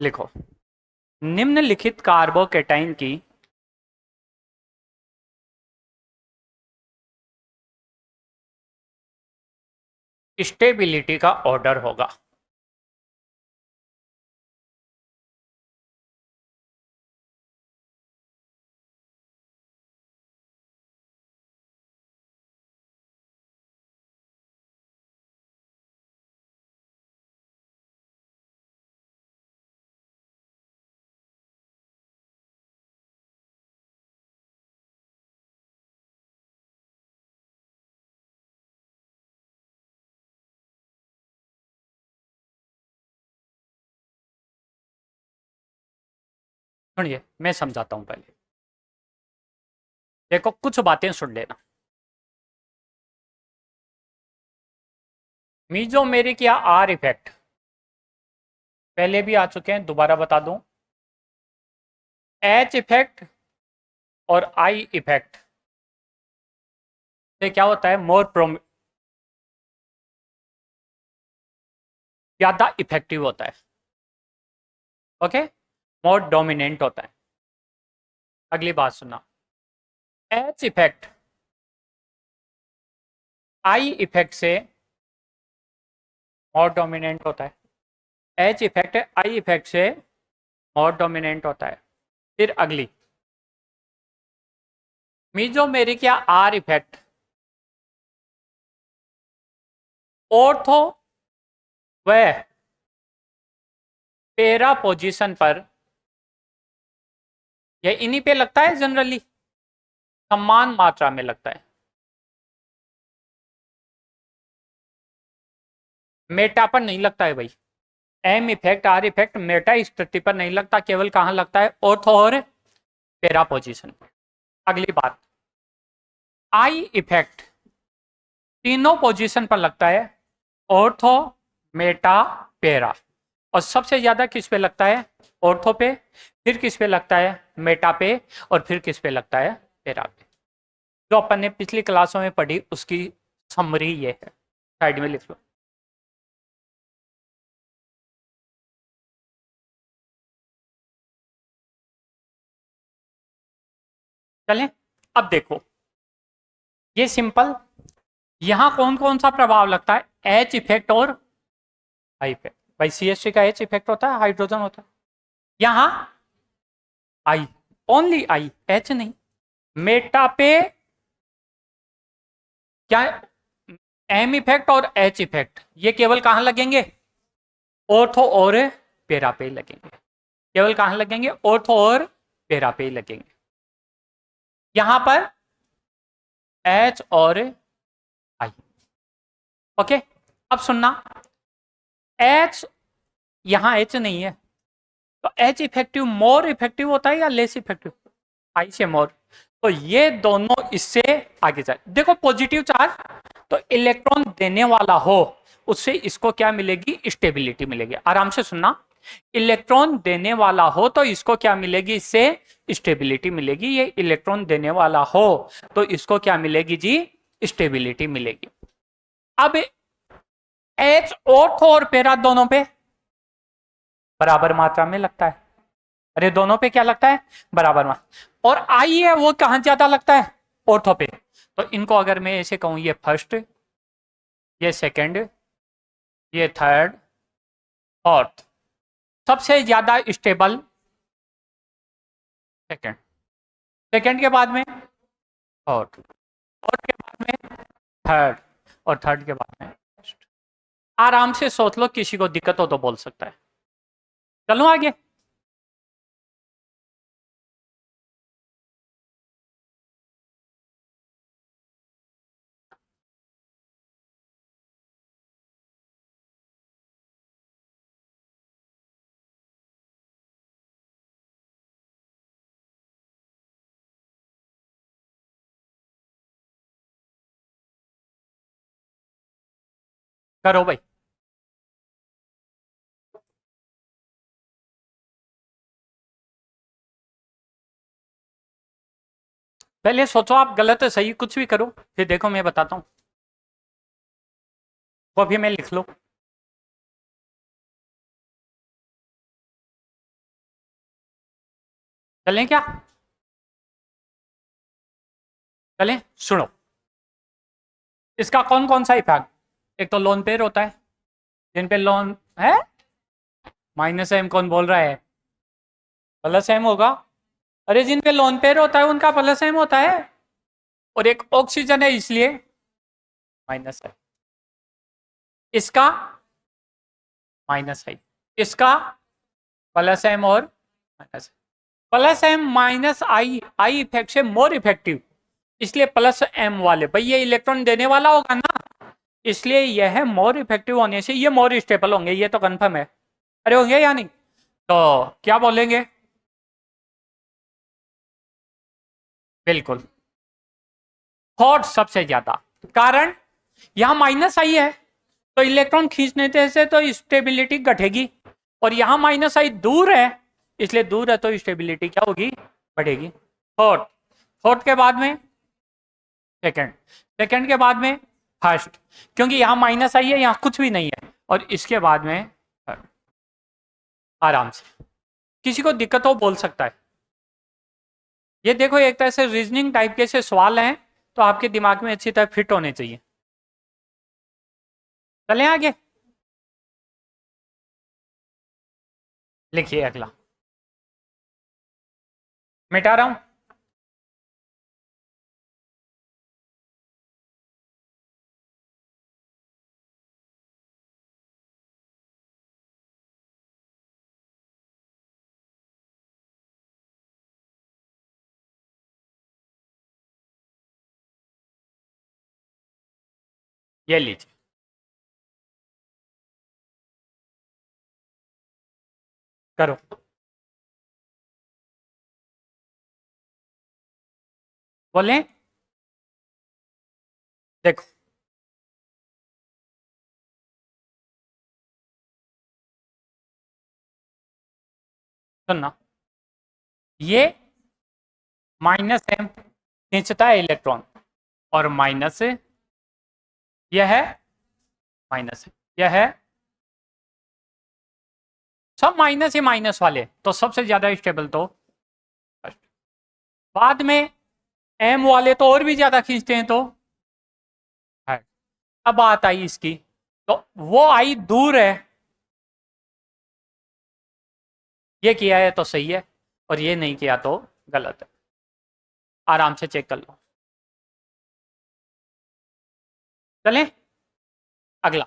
लिखो, निम्नलिखित कार्बोकेटाइन की स्टेबिलिटी का ऑर्डर होगा। सुनिए, मैं समझाता हूं पहले। देखो, कुछ बातें सुन लेना। मीजोमेरिक या आर इफेक्ट पहले भी आ चुके हैं, दोबारा बता दूं। एच इफेक्ट और आई इफेक्ट से क्या होता है, ज्यादा इफेक्टिव होता है। ओके, मोर डोमिनेंट होता है। अगली बात सुनना, एच इफेक्ट आई इफेक्ट से मोर डोमिनेंट होता है। एच इफेक्ट आई इफेक्ट से मोर डोमिनेंट होता है। फिर अगली, मीजोमेरिक या आर इफेक्ट ऑर्थो व पेरा पोजीशन पर, यह इन्हीं पे लगता है जनरली, समान मात्रा में लगता है। मेटा पर नहीं लगता है भाई। M effect R effect meta स्थिति पर नहीं लगता, केवल कहां लगता है, ऑर्थो और पेरा पोजीशन पर। अगली बात, आई इफेक्ट तीनों पोजीशन पर लगता है, ऑर्थो, मेटा, पेरा। और सबसे ज्यादा किस पे लगता है, ऑर्थो पे, फिर किस पे लगता है, मेटा पे, और फिर किस पे लगता है, पेरा पे। जो अपन ने पिछली क्लासों में पढ़ी उसकी समरी ये है, साइड में लिख लो। चलें, अब देखो, ये सिंपल, यहां कौन कौन सा प्रभाव लगता है, एच इफेक्ट और आई इफेक्ट। भाई CH3 का एच इफेक्ट होता है, हाइड्रोजन होता है। यहां आई, ओनली आई, एच नहीं। मेटा पे क्या, एम इफेक्ट और एच इफेक्ट ये केवल कहां लगेंगे, ऑर्थो और पेरा पे लगेंगे। केवल कहां लगेंगे, ऑर्थो और पेरा पे लगेंगे। यहां पर एच और आई। ओके, अब सुनना, एच, यहां एच नहीं है, तो एच इफेक्टिव मोर इफेक्टिव होता है या लेस इफेक्टिव, आई से मोर। तो ये दोनों इससे आगे जाए। देखो, पॉजिटिव चार्ज तो इलेक्ट्रॉन देने वाला हो उससे इसको क्या मिलेगी, स्टेबिलिटी मिलेगी। आराम से सुनना, इलेक्ट्रॉन देने वाला हो तो इसको क्या मिलेगी, इससे स्टेबिलिटी मिलेगी। ये इलेक्ट्रॉन देने वाला हो तो इसको क्या मिलेगी जी, स्टेबिलिटी मिलेगी। अब एच ऑर्थो और पेरा दोनों पे बराबर मात्रा में लगता है। अरे दोनों पे क्या लगता है, बराबर मात्रा। और आई है वो कहां ज्यादा लगता है, ऑर्थो पे। तो इनको अगर मैं ऐसे कहूं, ये फर्स्ट, ये सेकंड, ये थर्ड, फोर्थ, सबसे ज्यादा स्टेबल सेकंड, सेकंड के बाद में फोर्थ, फोर्थ के बाद में थर्ड, और थर्ड के बाद में फर्स्ट। आराम से सोच लो, किसी को दिक्कत हो तो बोल सकता है। चलो आगे, करो भाई। पहले सोचो, आप गलत है सही कुछ भी करो, फिर देखो मैं बताता हूं। वो अभी मैं लिख लो। चलें क्या? चलें, सुनो। इसका कौन कौन सा इफेक्ट? एक तो लोन पेयर होता है, जिन पे लोन है। माइनस एम कौन बोल रहा है? प्लस एम होगा। अरे जिन पे लोन पेयर होता है उनका प्लस एम होता है, और एक ऑक्सीजन है इसलिए माइनस है। इसका माइनस है, इसका प्लस एम और minus. Plus M minus I, I effect से मोर इफेक्टिव, इसलिए प्लस एम वाले भाई ये इलेक्ट्रॉन देने वाला होगा ना, इसलिए यह मोर इफेक्टिव होने से ये मोर स्टेबल होंगे, ये तो कंफर्म है। अरे होंगे या नहीं? तो क्या बोलेंगे? बिल्कुल, हॉट सबसे ज्यादा। कारण यहां माइनस आई है तो इलेक्ट्रॉन खींचने से तो स्टेबिलिटी घटेगी, और यहां माइनस आई दूर है, इसलिए दूर है तो स्टेबिलिटी क्या होगी? बढ़ेगी। थर्ड, थर्ड के बाद में सेकंड, सेकंड के बाद में फर्स्ट, क्योंकि यहां माइनस आई है, यहां कुछ भी नहीं है, और इसके बाद में third। आराम से किसी को दिक्कत हो बोल सकता है। ये देखो एक तरह से रीजनिंग टाइप के से सवाल हैं, तो आपके दिमाग में अच्छी तरह फिट होने चाहिए। चलें आगे, लिखिए अगला। मिटा रहा हूं। ये लीजिए, करो। बोले, देखो सुनना, ये माइनस एम खींचता है इलेक्ट्रॉन, और माइनस यह है, माइनस यह है, सब माइनस ही माइनस वाले, तो सबसे ज्यादा स्टेबल तो फर्स्ट। बाद में एम वाले तो और भी ज्यादा खींचते हैं तो है। अब बात आई इसकी, तो वो आई दूर है, ये किया है तो सही है, और ये नहीं किया तो गलत है। आराम से चेक कर लो। चलें अगला,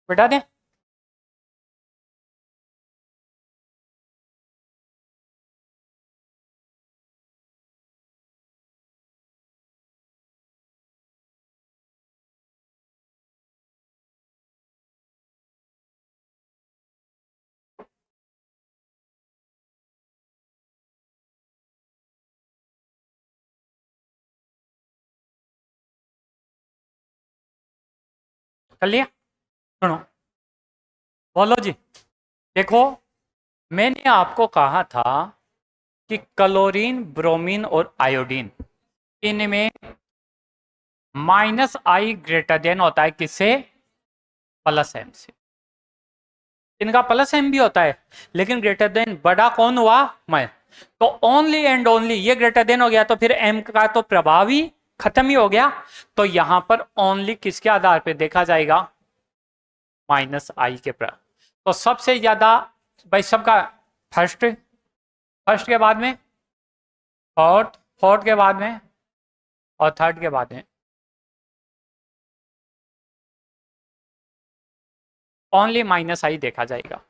बेटा दें। कर लिया? सुनो, बोलो जी। देखो, मैंने आपको कहा था कि क्लोरीन, ब्रोमीन और आयोडीन, इनमें माइनस आई ग्रेटर देन होता है किससे? प्लस एम से। इनका प्लस एम भी होता है, लेकिन ग्रेटर देन बड़ा कौन हुआ? मैं। तो ओनली एंड ओनली ये ग्रेटर देन हो गया, तो फिर एम का तो प्रभाव ही खत्म ही हो गया। तो यहां पर ओनली किसके आधार पर देखा जाएगा? माइनस आई के प्रभाव। तो सबसे ज्यादा भाई सबका फर्स्ट, फर्स्ट के बाद में फोर्थ, फोर्थ के बाद में, और थर्ड के बाद में ओनली माइनस आई देखा जाएगा।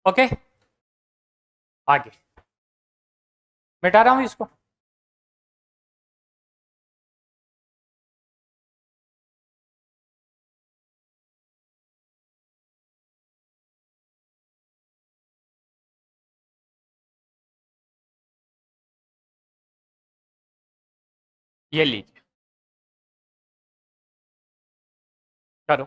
ओके, आगे मिटा रहा हूं इसको। ये लीजिए, करो।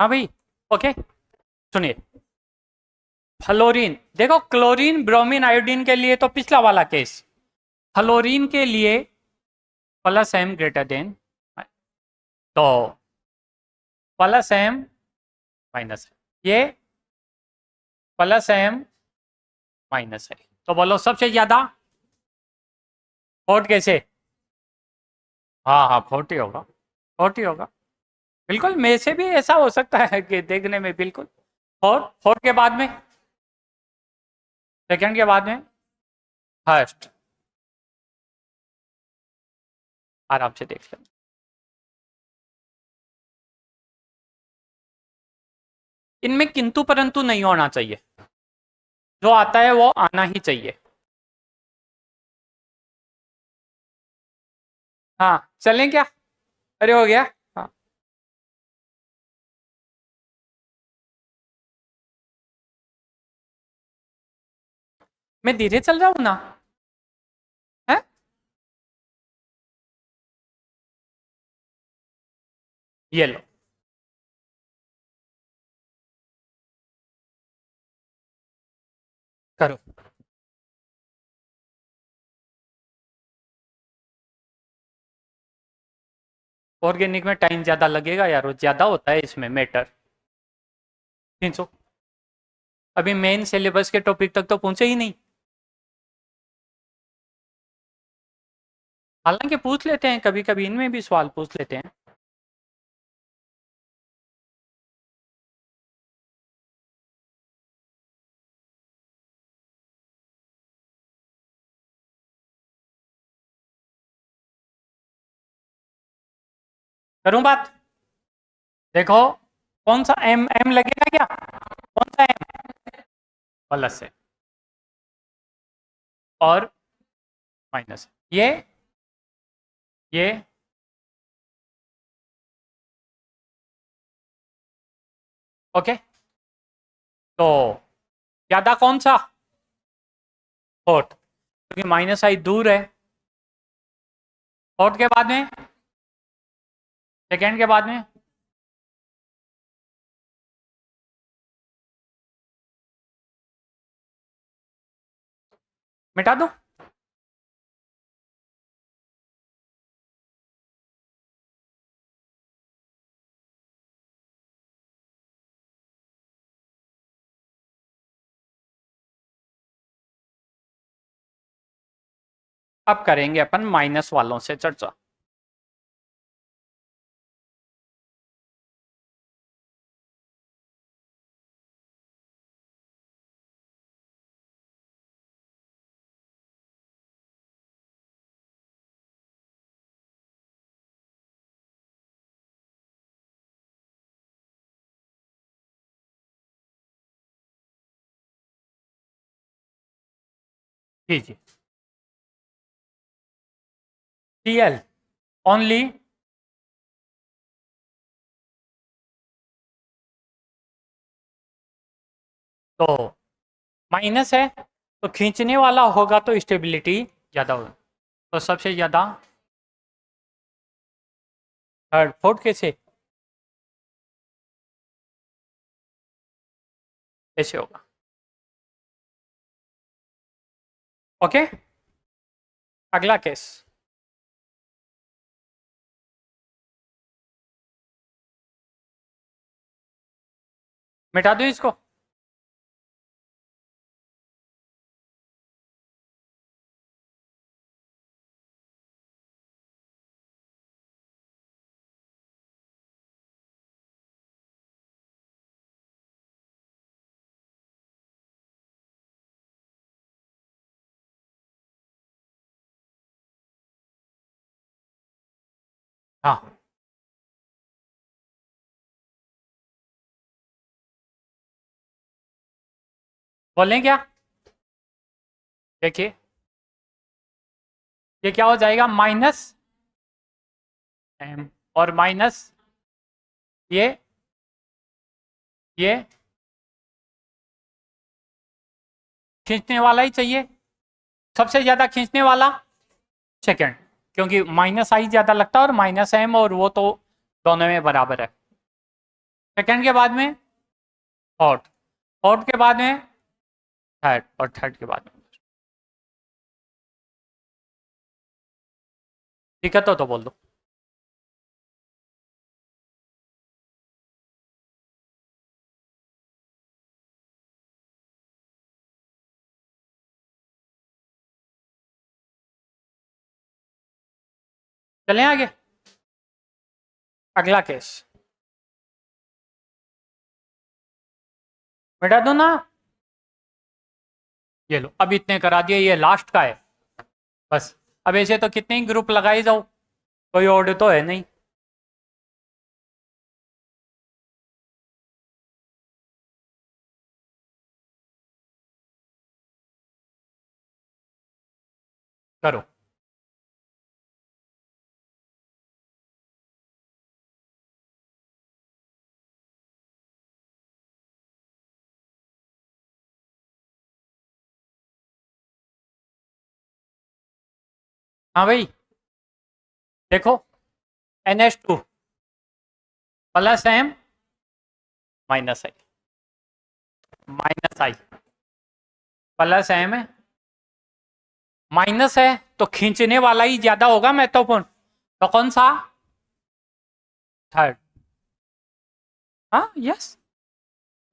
हाँ भाई, ओके सुनिए, फ्लोरीन, देखो क्लोरीन ब्रोमीन आयोडीन के लिए तो पिछला वाला केस, फ्लोरीन के लिए प्लस एम ग्रेटर देन, तो प्लस एम माइनस है, ये प्लस एम माइनस है, तो बोलो सबसे ज्यादा फोर्ट कैसे, हाँ हाँ 40 होगा, 40 होगा, बिल्कुल मेरे से भी ऐसा हो सकता है कि देखने में बिल्कुल, फोर्ट, फोर्ट के बाद में, सेकंड के बाद में फर्स्ट, आराम से देख लें, इनमें किंतु परंतु नहीं होना चाहिए, जो आता है वो आना ही चाहिए। हाँ चलें क्या, अरे हो गया, हाँ मैं धीरे चल रहा हूँ ना, है ये लो, करो, ऑर्गेनिक में टाइम ज्यादा लगेगा यार, वो ज्यादा होता है इसमें मैटर, खींचो, अभी मेन सिलेबस के टॉपिक तक तो पहुंचे ही नहीं, हालांकि पूछ लेते हैं कभी कभी, इनमें भी सवाल पूछ लेते हैं। करूं बात, देखो कौन सा एम, एम लगेगा क्या, कौन सा एम, प्लस है और माइनस है, ये ओके, तो ज्यादा कौन सा, फोर्थ, क्योंकि माइनस आई दूर है, फोर्थ के बाद में, सेकेंड के बाद में, मिटा दूं, अब करेंगे अपन माइनस वालों से चर्चा, कीजिए, Cl ओनली, तो माइनस है तो खींचने वाला होगा तो स्टेबिलिटी ज्यादा होगा, तो सबसे ज्यादा थर्ड, फोर्थ कैसे, ऐसे होगा, ओके, अगला केस, मिटा दो इसको, हाँ बोलें क्या, देखिए ये क्या हो जाएगा, माइनस एम और माइनस ये ये खींचने वाला ही चाहिए, सबसे ज्यादा खींचने वाला सेकंड, क्योंकि माइनस आई ज्यादा लगता है और माइनस एम, और वो तो दोनों में बराबर है, सेकंड के बाद में फोर्थ, फोर्थ के बाद में थर्ड, और थर्ड के बाद में। दिक्कत हो तो बोल दो। चलें आगे, अगला केस बेटा दो ना, ये लो, अब इतने करा दिए, ये लास्ट का है बस। अब ऐसे तो कितने ही ग्रुप लगाए जाओ, कोई ऑर्डर तो है नहीं। करो। हाँ भाई, देखो NH2 प्लस M माइनस आई, माइनस आई प्लस M है, माइनस है तो खींचने वाला ही ज्यादा होगा महत्वपूर्ण, तो कौन सा? थर्ड। हाँ यस,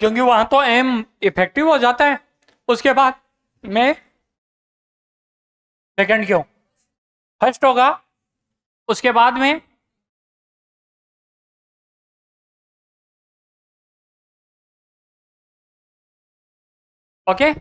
क्योंकि वहां तो M इफेक्टिव हो जाता है, उसके बाद में सेकंड क्यों? फर्स्ट होगा, उसके बाद में ओके